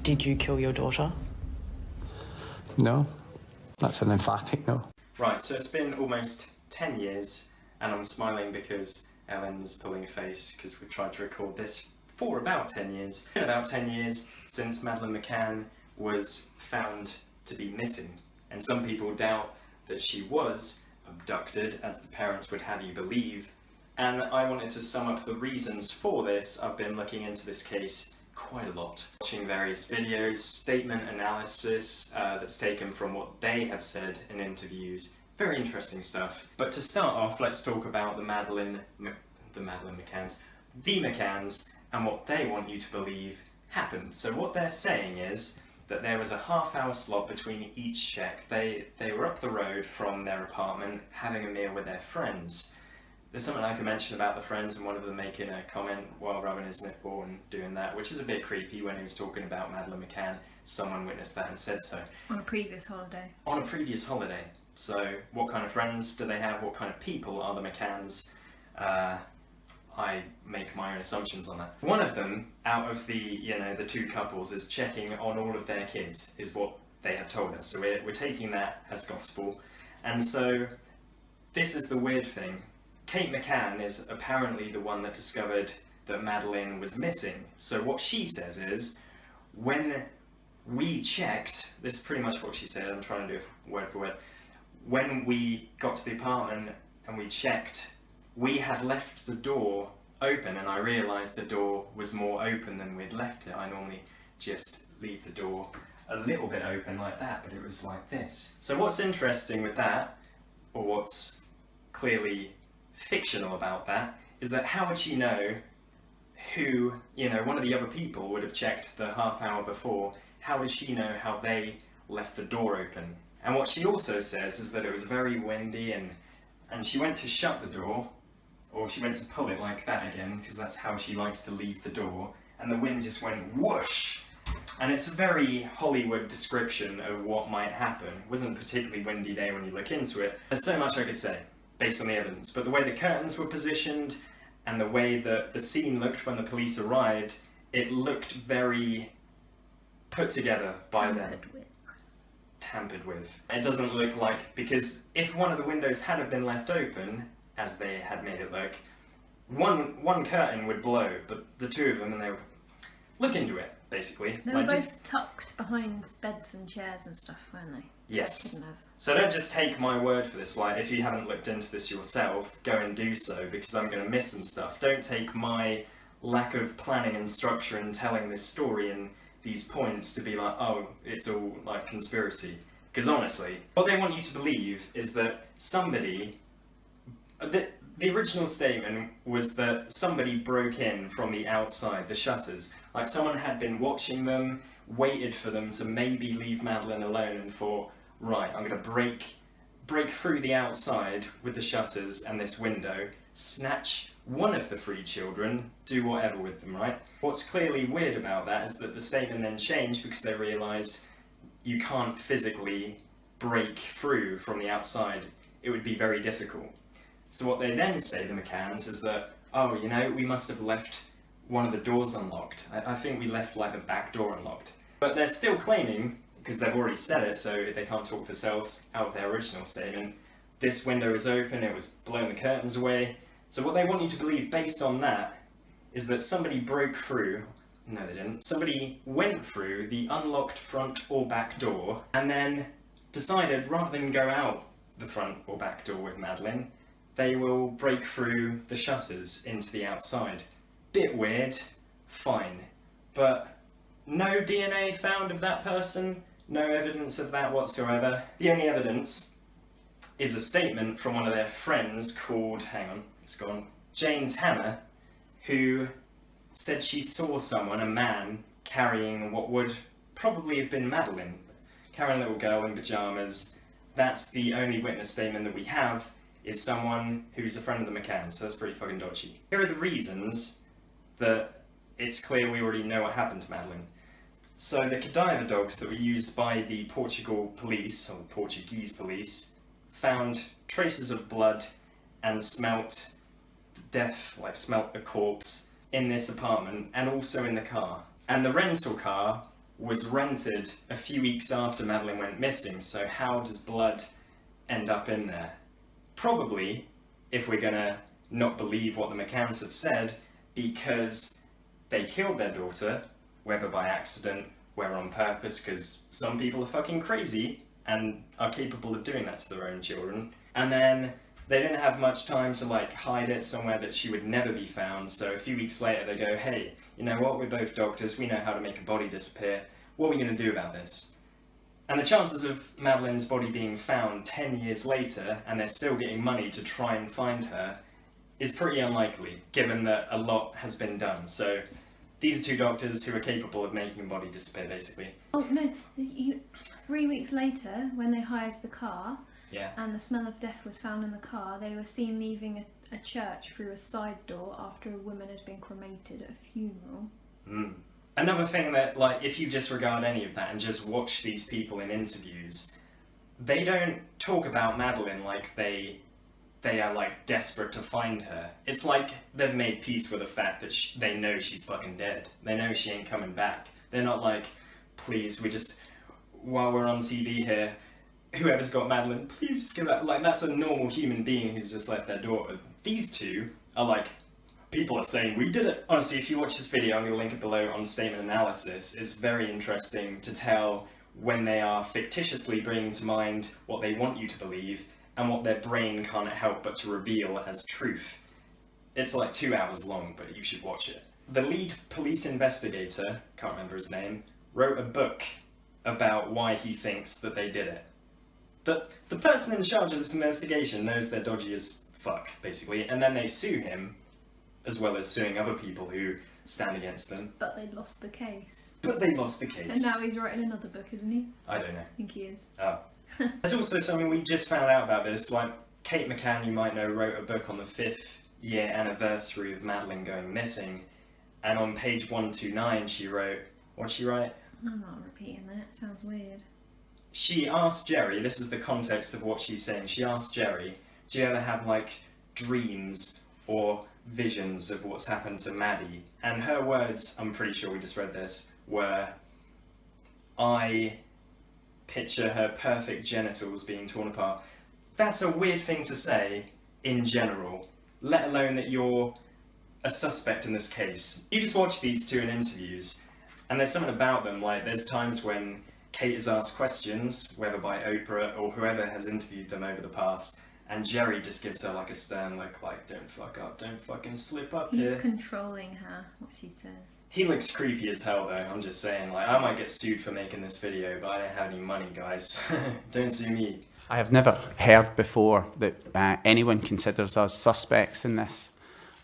Did you kill your daughter? No. That's an emphatic no. Right, so it's been almost 10 years, and I'm smiling because Ellen's pulling a face because we tried to record this for about 10 years. It's been about 10 years since Madeleine McCann was found to be missing, and some people doubt that she was abducted, as the parents would have you believe. And I wanted to sum up the reasons for this. I've been looking into this case quite a lot, watching various videos, statement analysis that's taken from what they have said in interviews. Very interesting stuff. But to start off, let's talk about the McCanns, and what they want you to believe happened. So what they're saying is that there was a half-hour slot between each check. They were up the road from their apartment having a meal with their friends. There's something I can mention about the friends, and one of them making a comment while rubbing his nipple and doing that, which is a bit creepy. When he was talking about Madeleine McCann, someone witnessed that and said so. On a previous holiday. On a previous holiday. So what kind of friends do they have? What kind of people are the McCanns? I make my own assumptions on that. One of them, out of the two couples, is checking on all of their kids, is what they have told us. So we're taking that as gospel. And so this is the weird thing. Kate McCann is apparently the one that discovered that Madeleine was missing. So what she says is, when we checked, this is pretty much what she said, I'm trying to do it word for word. When we got to the apartment and we checked, we had left the door open, and I realised the door was more open than we'd left it. I normally just leave the door a little bit open like that, but it was like this. So what's interesting with that, or what's clearly fictional about that, is that how would she know who, one of the other people would have checked the half hour before? How does she know how they left the door open? And what she also says is that it was very windy, and she went to shut the door, or she went to pull it like that again, because that's how she likes to leave the door, and the wind just went whoosh. And it's a very Hollywood description of what might happen. It wasn't a particularly windy day when you look into it. There's so much I could say based on the evidence, but the way the curtains were positioned and the way that the scene looked when the police arrived, it looked very put together by them. Tampered with. It doesn't look like, because if one of the windows had have been left open, as they had made it look, one curtain would blow, but the two of them, and they would look into it, basically. They were both tucked behind beds and chairs and stuff, weren't they? Yes. They couldn't have. So don't just take my word for this. Like, if you haven't looked into this yourself, go and do so, because I'm going to miss some stuff. Don't take my lack of planning and structure in telling this story and these points to be like, oh, it's all like conspiracy. Because honestly, what they want you to believe is that somebody, the original statement was that somebody broke in from the outside, the shutters. Like someone had been watching them, waited for them to maybe leave Madeleine alone, and thought, right, I'm going to break through the outside with the shutters and this window, snatch one of the three children, do whatever with them, right? What's clearly weird about that is that the statement then changed because they realised you can't physically break through from the outside. It would be very difficult. So what they then say, the McCanns, is that, oh, we must have left one of the doors unlocked. I think we left like the back door unlocked. But they're still claiming, because they've already said it, so they can't talk themselves out of their original statement, this window was open, it was blowing the curtains away. So what they want you to believe based on that is that somebody broke through, no they didn't, somebody went through the unlocked front or back door and then decided rather than go out the front or back door with Madeleine, they will break through the shutters into the outside. Bit weird, fine, but no DNA found of that person, no evidence of that whatsoever. The only evidence is a statement from one of their friends called, hang on, it's gone, Jane Tanner, who said she saw someone, a man, carrying what would probably have been Madeleine, carrying a little girl in pyjamas. That's the only witness statement that we have, is someone who's a friend of the McCanns, so that's pretty fucking dodgy. Here are the reasons that it's clear we already know what happened to Madeleine. So the cadaver dogs that were used by the Portugal police, or Portuguese police, found traces of blood and smelt death, like smelt a corpse, in this apartment and also in the car. And the rental car was rented a few weeks after Madeleine went missing, so how does blood end up in there? Probably, if we're gonna not believe what the McCanns have said, because they killed their daughter, whether by accident, whether on purpose, because some people are fucking crazy and are capable of doing that to their own children. And then they didn't have much time to like hide it somewhere that she would never be found, so a few weeks later they go, hey, you know what, we're both doctors, we know how to make a body disappear, what are we going to do about this? And the chances of Madeleine's body being found 10 years later, and they're still getting money to try and find her, is pretty unlikely, given that a lot has been done. So these are two doctors who are capable of making a body disappear, basically. Oh no, 3 weeks later, when they hired the car, Yeah. and the smell of death was found in the car, they were seen leaving a church through a side door after a woman had been cremated at a funeral. Mm. Another thing that, like, if you disregard any of that and just watch these people in interviews, they don't talk about Madeleine like they are, like, desperate to find her. It's like they've made peace with the fact that they know she's fucking dead. They know she ain't coming back. They're not like, please, while we're on TV here, whoever's got Madeleine, please just give that. Like, that's a normal human being who's just left their daughter. These two are like, people are saying we did it. Honestly, if you watch this video, I'm going to link it below on statement analysis. It's very interesting to tell when they are fictitiously bringing to mind what they want you to believe and what their brain can't help but to reveal as truth. It's like 2 hours long, but you should watch it. The lead police investigator, can't remember his name, wrote a book about why he thinks that they did it. The person in charge of this investigation knows they're dodgy as fuck, basically, and then they sue him, as well as suing other people who stand against them. But they lost the case. And now he's writing another book, isn't he? I don't know. I think he is. Oh. There's also something we just found out about this, like Kate McCann, you might know, wrote a book on the 5th year anniversary of Madeleine going missing, and on page 129 she wrote, what'd she write? I'm not repeating that, it sounds weird. She asked Gerry, this is the context of what she's saying, she asked Gerry, do you ever have like dreams or visions of what's happened to Maddie? And her words, I'm pretty sure we just read this, were, I picture her perfect genitals being torn apart. That's a weird thing to say in general, let alone that you're a suspect in this case. You just watch these two in interviews, and there's something about them, like there's times when Kate is asked questions, whether by Oprah or whoever has interviewed them over the past, and Gerry just gives her like a stern look, like, don't fuck up, don't fucking slip up here. He's controlling her, what she says. He looks creepy as hell though, I'm just saying, like, I might get sued for making this video, but I don't have any money, guys. Don't sue me. I have never heard before that anyone considers us suspects in this,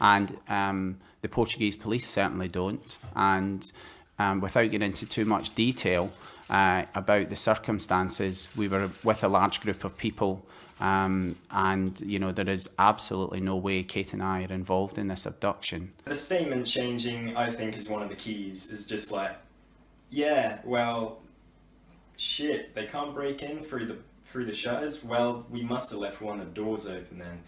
and the Portuguese police certainly don't. And without getting into too much detail about the circumstances, we were with a large group of people, and you know, there is absolutely no way Kate and I are involved in this abduction. The statement changing, I think, is one of the keys, is just like, yeah, well, shit, they can't break in through the shutters, well, we must have left one of the doors open then.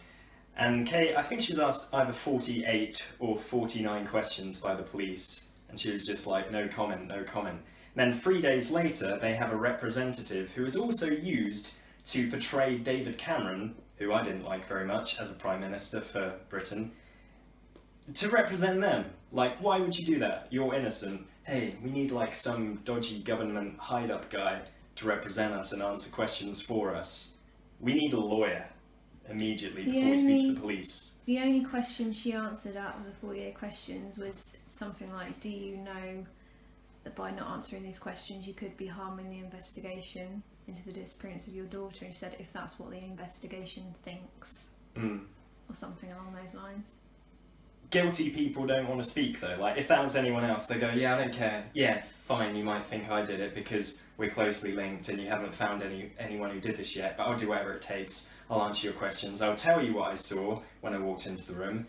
And Kate, I think she was asked either 48 or 49 questions by the police, and she was just like, no comment, no comment. Then 3 days later, they have a representative who is also used to portray David Cameron, who I didn't like very much as a Prime Minister for Britain, to represent them. Like, why would you do that? You're innocent. Hey, we need like some dodgy government hide-up guy to represent us and answer questions for us. We need a lawyer immediately before we speak to the police. The only question she answered out of the 48 questions was something like, do you know that by not answering these questions you could be harming the investigation into the disappearance of your daughter? And she said, if that's what the investigation thinks, or something along those lines. Guilty people don't want to speak though. Like, if that was anyone else, they go, yeah, I don't care. Yeah, fine, you might think I did it because we're closely linked and you haven't found anyone who did this yet, but I'll do whatever it takes. I'll answer your questions. I'll tell you what I saw when I walked into the room.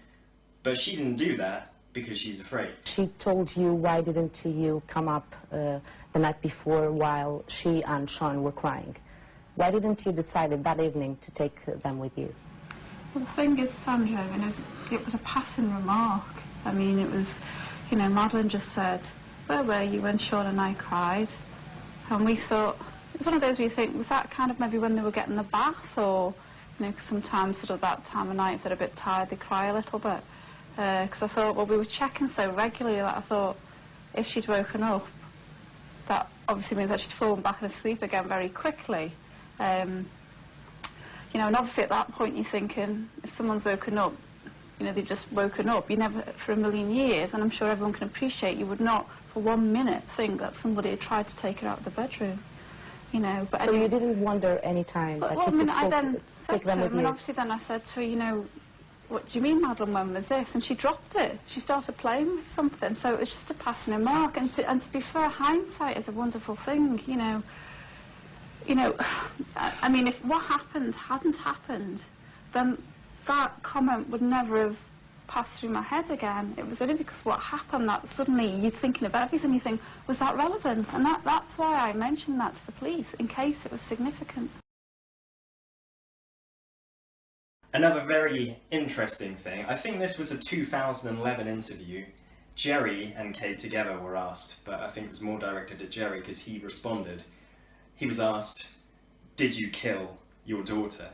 But she didn't do that because she's afraid. She told you, why didn't you come up the night before while she and Sean were crying? Why didn't you decide that evening to take them with you? Well, the thing is, Sandra, I mean, it was a passing remark. I mean, it was, you know, Madeleine just said, where were you when Sean and I cried? And we thought, it's one of those where you think, was that kind of maybe when they were getting the bath, or, you know, 'cause sometimes sort of that time of night, if they're a bit tired, they cry a little bit. Because I thought, well, we were checking so regularly that I thought, if she'd woken up, that obviously means that she'd fallen back asleep again very quickly. You know, and obviously at that point you're thinking, if someone's woken up, you know, they've just woken up, you never, for a million years, and I'm sure everyone can appreciate, you would not for 1 minute think that somebody had tried to take her out of the bedroom, you know. But so you didn't wonder any time that well, you I mean, could I then take said them to with her, and you? obviously then I said to her, you know, what do you mean, Madeleine, when was this? And she dropped it. She started playing with something, so it was just a passing remark. And to be fair, hindsight is a wonderful thing, you know. You know, I mean, if what happened hadn't happened, then that comment would never have passed through my head again. It was only because what happened that suddenly you're thinking of everything, you think, was that relevant? And that's why I mentioned that to the police, in case it was significant. Another very interesting thing, I think this was a 2011 interview. Gerry and Kate together were asked, but I think it was more directed at Gerry because he responded. He was asked, did you kill your daughter?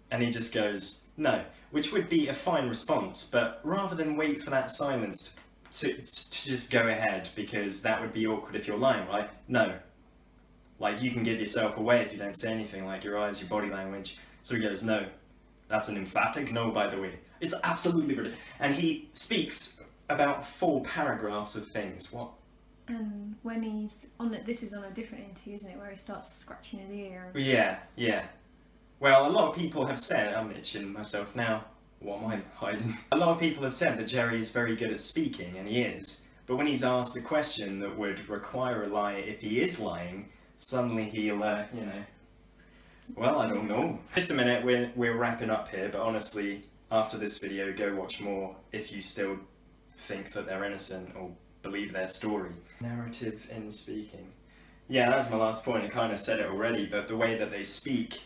And he just goes, no, which would be a fine response, but rather than wait for that silence to just go ahead, because that would be awkward if you're lying, right? No. Like, you can give yourself away if you don't say anything, like your eyes, your body language. So he goes, no. That's an emphatic no, by the way. It's absolutely ridiculous. And he speaks about 4 paragraphs of things. What? And when he's on it, this is on a different interview, isn't it, where he starts scratching his ear? Yeah, yeah. Well, a lot of people have said, I'm itching myself now, what am I hiding? A lot of people have said that Gerry is very good at speaking, and he is. But when he's asked a question that would require a lie if he is lying, suddenly he'll, you know, well, I don't know. Just a minute, we're wrapping up here, but honestly, after this video, go watch more if you still think that they're innocent or believe their story. Narrative in speaking. Yeah, that was my last point. I kind of said it already, but the way that they speak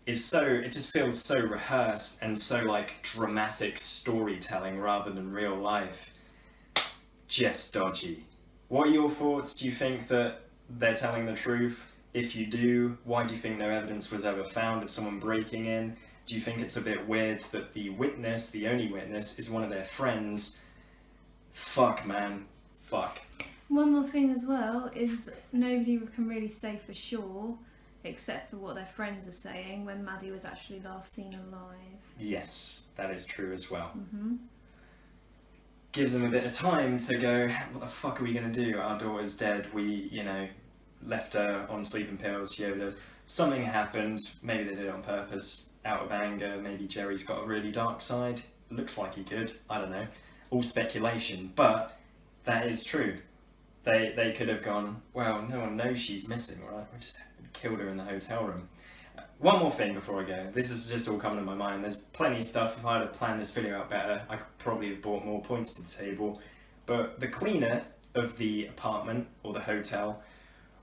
is so, it just feels so rehearsed and so like dramatic storytelling rather than real life. Just dodgy. What are your thoughts? Do you think that they're telling the truth? If you do, why do you think no evidence was ever found of someone breaking in? Do you think it's a bit weird that the witness, the only witness, is one of their friends? Fuck, man. Fuck. One more thing as well is nobody can really say for sure, except for what their friends are saying, when Maddie was actually last seen alive. Yes, that is true as well. Mm-hmm. Gives them a bit of time to go, what the fuck are we going to do? Our daughter's dead, we, you know, left her on sleeping pills, she overdosed. Something happened, maybe they did it on purpose, out of anger, maybe Gerry's got a really dark side, looks like he could, I don't know. All speculation, but that is true. They could have gone, well, no one knows she's missing, right? We just killed her in the hotel room. One more thing before I go. This is just all coming to my mind. There's plenty of stuff. If I'd have planned this video out better, I could probably have brought more points to the table. But the cleaner of the apartment, or the hotel,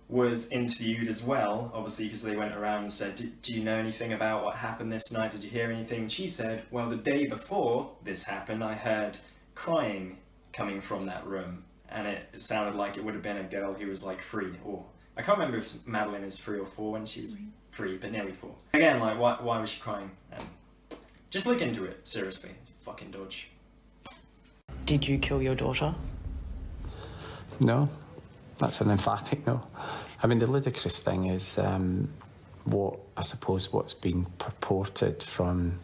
was interviewed as well, obviously, because they went around and said, do you know anything about what happened this night? Did you hear anything? She said, well, the day before this happened, I heard crying coming from that room. And it sounded like it would have been a girl who was like 3, or I can't remember if Madeleine is 3 or 4 when she was 3, but nearly 4. Again, like, why was she crying? And just look into it, seriously. It's a fucking dodge. Did you kill your daughter? No, that's an emphatic no. I mean, the ludicrous thing is what's been purported from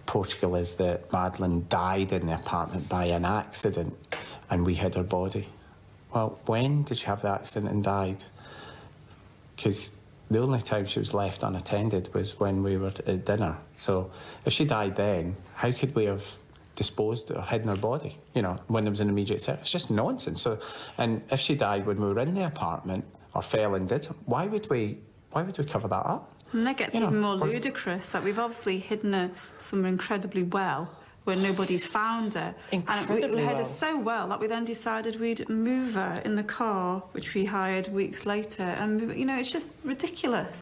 Portugal is that Madeleine died in the apartment by an accident and we hid her body. Well, when did she have the accident and died? Because the only time she was left unattended was when we were at dinner. So if she died then, how could we have disposed or hidden her body, you know, when there was an immediate threat? It's just nonsense. So, and if she died when we were in the apartment or fell and did something, why would we cover that up? And that gets even more ludicrous, that we've obviously hidden her somewhere incredibly well, where nobody's found her. Incredibly and we hid her well. so well that we then decided we'd move her in the car, which we hired weeks later. And, you know, it's just ridiculous.